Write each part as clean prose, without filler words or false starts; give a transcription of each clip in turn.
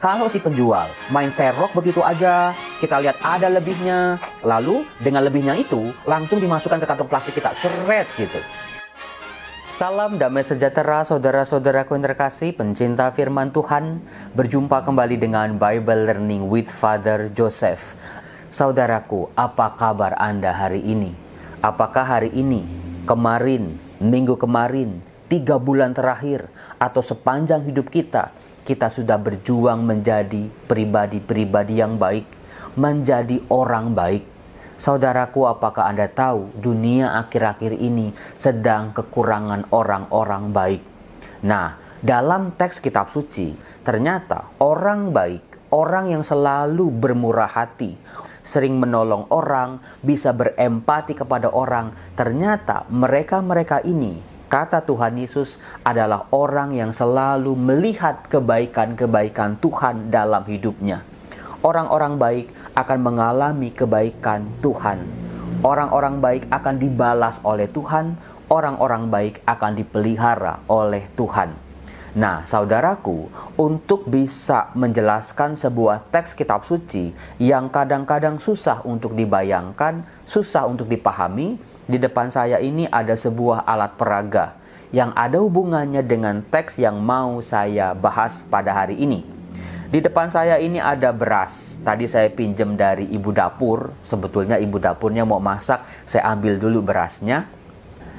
Kalau si penjual main serok begitu aja, kita lihat ada lebihnya, lalu dengan lebihnya itu langsung dimasukkan ke kantong plastik kita, seret gitu. Salam damai sejahtera saudara-saudaraku yang terkasih, pencinta firman Tuhan. Berjumpa kembali dengan Bible Learning with Father Joseph. Saudaraku, apa kabar Anda hari ini? Apakah hari ini, kemarin, minggu kemarin, 3 bulan terakhir, atau sepanjang hidup kita sudah berjuang menjadi pribadi-pribadi yang baik, menjadi orang baik? Saudaraku, apakah Anda tahu dunia akhir-akhir ini sedang kekurangan orang-orang baik? Nah, dalam teks kitab suci, ternyata orang baik, orang yang selalu bermurah hati, sering menolong orang, bisa berempati kepada orang, ternyata mereka-mereka ini, kata Tuhan Yesus, adalah orang yang selalu melihat kebaikan-kebaikan Tuhan dalam hidupnya. Orang-orang baik akan mengalami kebaikan Tuhan. Orang-orang baik akan dibalas oleh Tuhan. Orang-orang baik akan dipelihara oleh Tuhan. Nah, saudaraku, untuk bisa menjelaskan sebuah teks kitab suci yang kadang-kadang susah untuk dibayangkan, susah untuk dipahami, di depan saya ini ada sebuah alat peraga yang ada hubungannya dengan teks yang mau saya bahas pada hari ini. Di depan saya ini ada beras. Tadi saya pinjam dari ibu dapur. Sebetulnya ibu dapurnya mau masak, saya ambil dulu berasnya.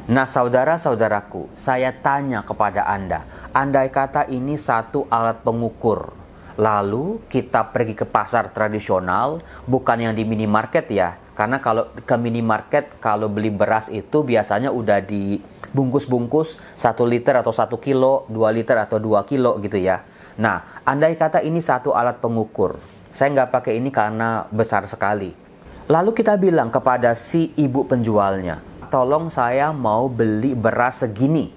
Nah, saudara-saudaraku, saya tanya kepada Anda, andai kata ini satu alat pengukur, lalu kita pergi ke pasar tradisional, bukan yang di minimarket ya, karena kalau ke minimarket, kalau beli beras itu biasanya udah dibungkus-bungkus 1 liter atau 1 kilo, 2 liter atau 2 kilo gitu ya. Nah, andai kata ini satu alat pengukur, saya nggak pakai ini karena besar sekali. Lalu kita bilang kepada si ibu penjualnya, tolong saya mau beli beras segini.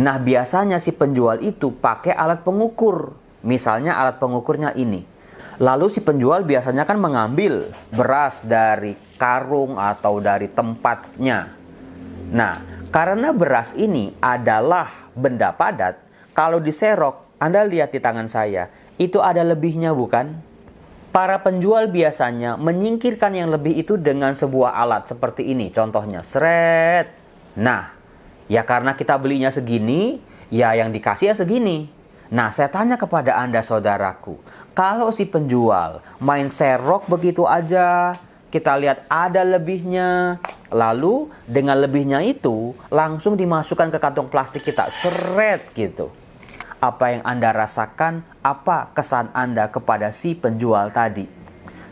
Nah, biasanya si penjual itu pakai alat pengukur. Misalnya alat pengukurnya ini. Lalu si penjual biasanya kan mengambil beras dari karung atau dari tempatnya. Nah, karena beras ini adalah benda padat, kalau diserok, Anda lihat di tangan saya, itu ada lebihnya bukan? Para penjual biasanya menyingkirkan yang lebih itu dengan sebuah alat seperti ini. Contohnya, seret. Nah, ya karena kita belinya segini, ya yang dikasih ya segini. Nah, saya tanya kepada Anda saudaraku, kalau si penjual main serok begitu aja, kita lihat ada lebihnya, lalu dengan lebihnya itu langsung dimasukkan ke kantong plastik kita, seret gitu. Apa yang Anda rasakan? Apa kesan Anda kepada si penjual tadi?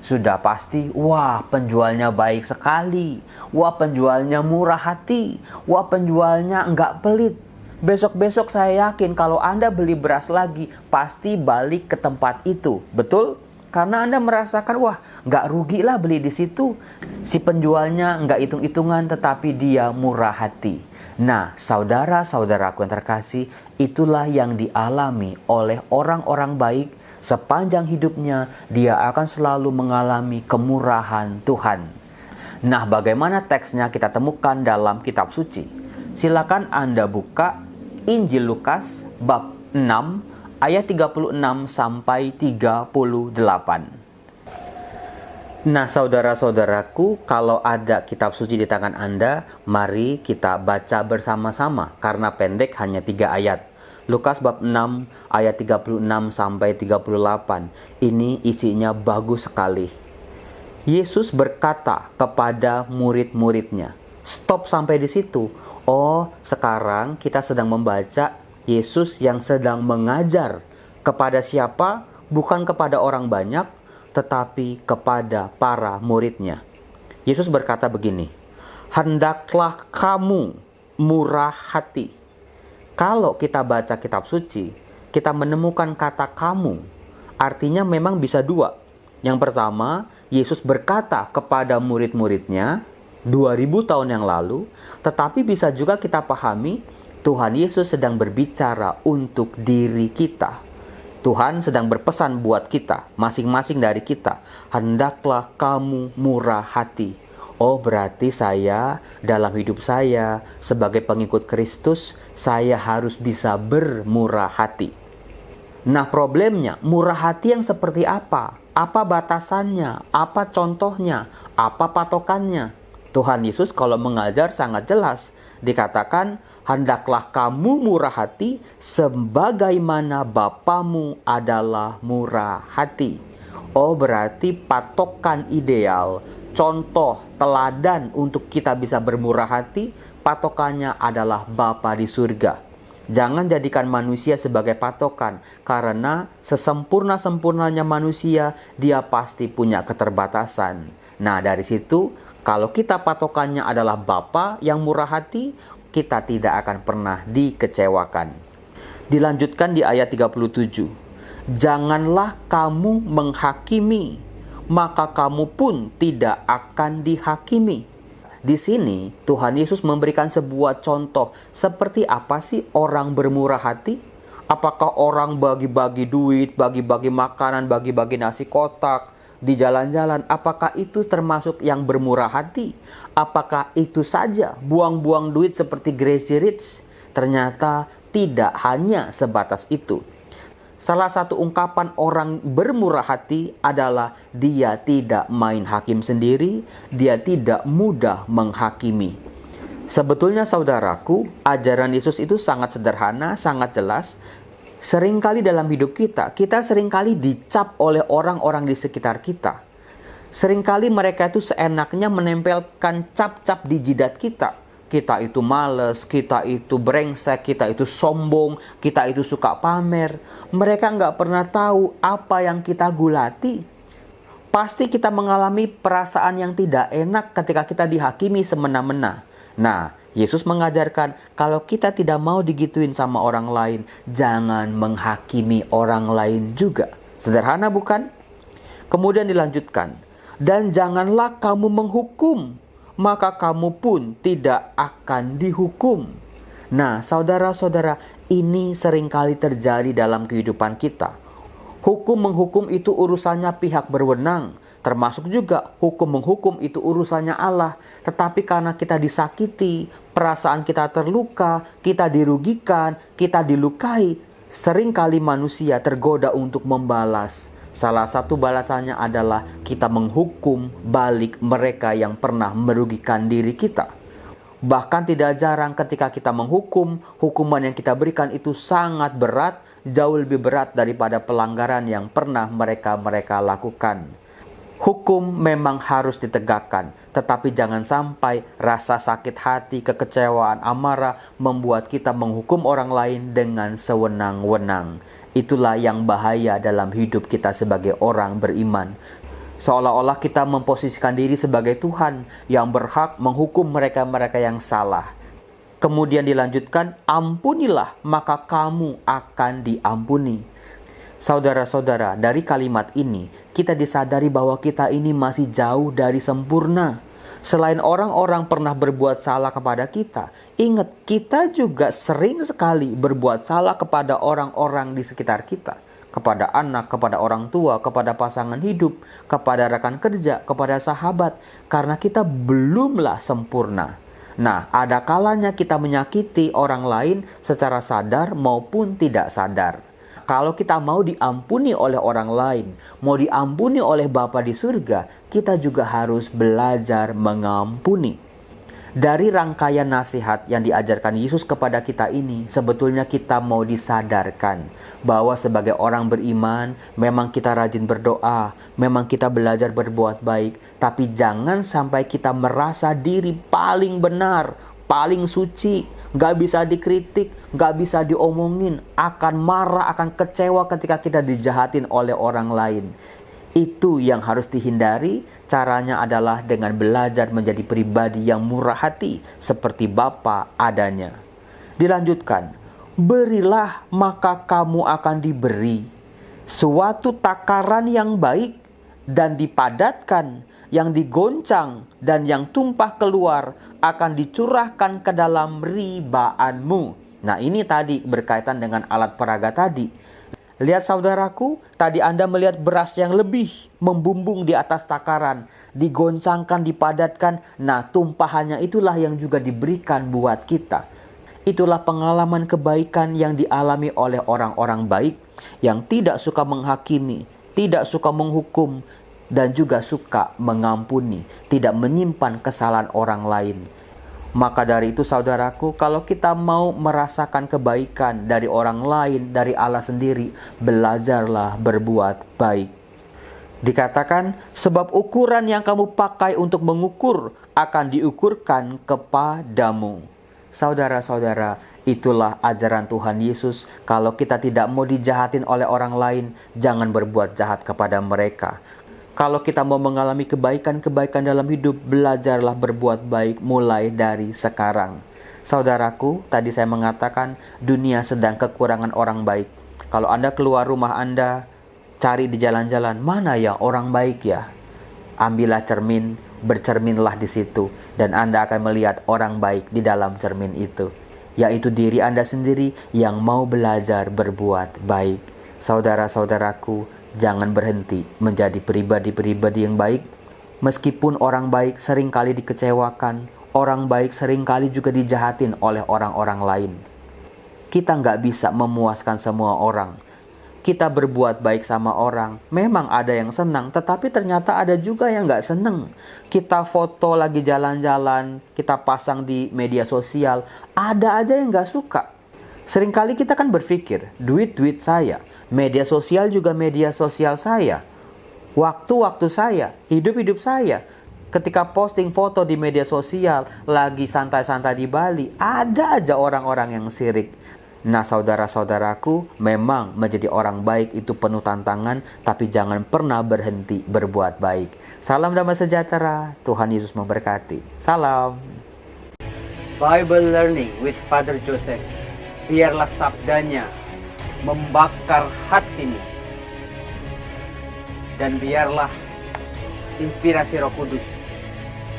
Sudah pasti, wah penjualnya baik sekali, wah penjualnya murah hati, wah penjualnya enggak pelit. Besok-besok saya yakin kalau Anda beli beras lagi, pasti balik ke tempat itu. Betul? Karena Anda merasakan, wah nggak rugi lah beli di situ. Si penjualnya nggak hitung-hitungan, tetapi dia murah hati. Nah, saudara-saudaraku yang terkasih, itulah yang dialami oleh orang-orang baik. Sepanjang hidupnya, dia akan selalu mengalami kemurahan Tuhan. Nah, bagaimana teksnya kita temukan dalam kitab suci? Silakan Anda buka Injil Lukas bab 6 ayat 36 sampai 38. Nah, saudara-saudaraku, kalau ada kitab suci di tangan Anda, mari kita baca bersama-sama karena pendek hanya 3 ayat. Lukas bab 6 ayat 36 sampai 38. Ini isinya bagus sekali. Yesus berkata kepada murid-muridnya. Stop sampai di situ. Oh, sekarang kita sedang membaca Yesus yang sedang mengajar. Kepada siapa? Bukan kepada orang banyak, tetapi kepada para muridnya. Yesus berkata begini, hendaklah kamu murah hati. Kalau kita baca kitab suci, kita menemukan kata kamu. Artinya memang bisa 2. Yang pertama, Yesus berkata kepada murid-muridnya 2000 tahun yang lalu, tetapi bisa juga kita pahami Tuhan Yesus sedang berbicara untuk diri kita. Tuhan sedang berpesan buat kita, masing-masing dari kita, hendaklah kamu murah hati. Oh, berarti saya dalam hidup saya sebagai pengikut Kristus, saya harus bisa bermurah hati. Nah, problemnya, murah hati yang seperti apa? Apa batasannya? Apa contohnya? Apa patokannya? Tuhan Yesus kalau mengajar sangat jelas. Dikatakan, hendaklah kamu murah hati sebagaimana Bapamu adalah murah hati. Oh, berarti patokan ideal, contoh, teladan untuk kita bisa bermurah hati, patokannya adalah Bapa di surga. Jangan jadikan manusia sebagai patokan, karena sesempurna-sempurnanya manusia, dia pasti punya keterbatasan. Nah, dari situ, kalau kita patokannya adalah Bapa yang murah hati, kita tidak akan pernah dikecewakan. Dilanjutkan di ayat 37. Janganlah kamu menghakimi, maka kamu pun tidak akan dihakimi. Di sini Tuhan Yesus memberikan sebuah contoh seperti apa sih orang bermurah hati? Apakah orang bagi-bagi duit, bagi-bagi makanan, bagi-bagi nasi kotak di jalan-jalan? Apakah itu termasuk yang bermurah hati? Apakah itu saja buang-buang duit seperti Crazy Rich? Ternyata tidak hanya sebatas itu. Salah satu ungkapan orang bermurah hati adalah dia tidak main hakim sendiri, dia tidak mudah menghakimi. Sebetulnya saudaraku, ajaran Yesus itu sangat sederhana, sangat jelas. Seringkali dalam hidup kita seringkali dicap oleh orang-orang di sekitar kita. Seringkali mereka itu seenaknya menempelkan cap-cap di jidat kita. Kita itu males, kita itu brengsek, kita itu sombong, kita itu suka pamer. Mereka nggak pernah tahu apa yang kita gulati. Pasti kita mengalami perasaan yang tidak enak ketika kita dihakimi semena-mena. Nah, Yesus mengajarkan kalau kita tidak mau digituin sama orang lain, jangan menghakimi orang lain juga. Sederhana bukan? Kemudian dilanjutkan, dan janganlah kamu menghukum, maka kamu pun tidak akan dihukum. Nah, saudara-saudara, ini seringkali terjadi dalam kehidupan kita. Hukum-menghukum itu urusannya pihak berwenang, termasuk juga hukum-menghukum itu urusannya Allah. Tetapi karena kita disakiti, perasaan kita terluka, kita dirugikan, kita dilukai, seringkali manusia tergoda untuk membalas. Salah satu balasannya adalah kita menghukum balik mereka yang pernah merugikan diri kita. Bahkan tidak jarang ketika kita menghukum, hukuman yang kita berikan itu sangat berat, jauh lebih berat daripada pelanggaran yang pernah mereka lakukan. Hukum memang harus ditegakkan, tetapi jangan sampai rasa sakit hati, kekecewaan, amarah membuat kita menghukum orang lain dengan sewenang-wenang. Itulah yang bahaya dalam hidup kita sebagai orang beriman. Seolah-olah kita memposisikan diri sebagai Tuhan yang berhak menghukum mereka-mereka yang salah. Kemudian dilanjutkan, ampunilah maka kamu akan diampuni. Saudara-saudara, dari kalimat ini kita disadari bahwa kita ini masih jauh dari sempurna. Selain orang-orang pernah berbuat salah kepada kita, ingat kita juga sering sekali berbuat salah kepada orang-orang di sekitar kita. Kepada anak, kepada orang tua, kepada pasangan hidup, kepada rekan kerja, kepada sahabat. Karena kita belumlah sempurna. Nah, ada kalanya kita menyakiti orang lain secara sadar maupun tidak sadar. Kalau kita mau diampuni oleh orang lain, mau diampuni oleh Bapa di surga, kita juga harus belajar mengampuni. Dari rangkaian nasihat yang diajarkan Yesus kepada kita ini, sebetulnya kita mau disadarkan bahwa sebagai orang beriman, memang kita rajin berdoa, memang kita belajar berbuat baik, tapi jangan sampai kita merasa diri paling benar, paling suci, gak bisa dikritik, gak bisa diomongin, akan marah, akan kecewa ketika kita dijahatin oleh orang lain. Itu yang harus dihindari. Caranya adalah dengan belajar menjadi pribadi yang murah hati seperti Bapa adanya. Dilanjutkan, berilah maka kamu akan diberi suatu takaran yang baik dan dipadatkan, yang digoncang dan yang tumpah keluar akan dicurahkan ke dalam ribaanmu. Nah, ini tadi berkaitan dengan alat peraga tadi. Lihat saudaraku, tadi Anda melihat beras yang lebih membumbung di atas takaran, digoncangkan, dipadatkan. Nah, tumpahannya itulah yang juga diberikan buat kita. Itulah pengalaman kebaikan yang dialami oleh orang-orang baik yang tidak suka menghakimi, tidak suka menghukum, dan juga suka mengampuni, tidak menyimpan kesalahan orang lain. Maka dari itu saudaraku, kalau kita mau merasakan kebaikan dari orang lain, dari Allah sendiri, belajarlah berbuat baik. Dikatakan, sebab ukuran yang kamu pakai untuk mengukur akan diukurkan kepadamu. Saudara-saudara, itulah ajaran Tuhan Yesus. Kalau kita tidak mau dijahatin oleh orang lain, jangan berbuat jahat kepada mereka. Kalau kita mau mengalami kebaikan-kebaikan dalam hidup, belajarlah berbuat baik mulai dari sekarang. Saudaraku, tadi saya mengatakan dunia sedang kekurangan orang baik. Kalau Anda keluar rumah Anda, cari di jalan-jalan, mana ya orang baik ya? Ambillah cermin, bercerminlah di situ, dan Anda akan melihat orang baik di dalam cermin itu, yaitu diri Anda sendiri yang mau belajar berbuat baik. Saudara-saudaraku, jangan berhenti menjadi pribadi-pribadi yang baik. Meskipun orang baik seringkali dikecewakan, orang baik seringkali juga dijahatin oleh orang-orang lain. Kita nggak bisa memuaskan semua orang. Kita berbuat baik sama orang, memang ada yang senang, tetapi ternyata ada juga yang nggak senang. Kita foto lagi jalan-jalan, kita pasang di media sosial, ada aja yang nggak suka. Seringkali kita kan berpikir, duit saya, media sosial juga media sosial saya, waktu-waktu saya, hidup-hidup saya. Ketika posting foto di media sosial, lagi santai-santai di Bali, ada aja orang-orang yang sirik. Nah, saudara-saudaraku, memang menjadi orang baik itu penuh tantangan, tapi jangan pernah berhenti berbuat baik. Salam damai sejahtera, Tuhan Yesus memberkati. Salam. Bible Learning with Father Joseph. Biarlah sabdanya membakar hatimu. Dan biarlah inspirasi Roh Kudus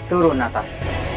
turun atasmu.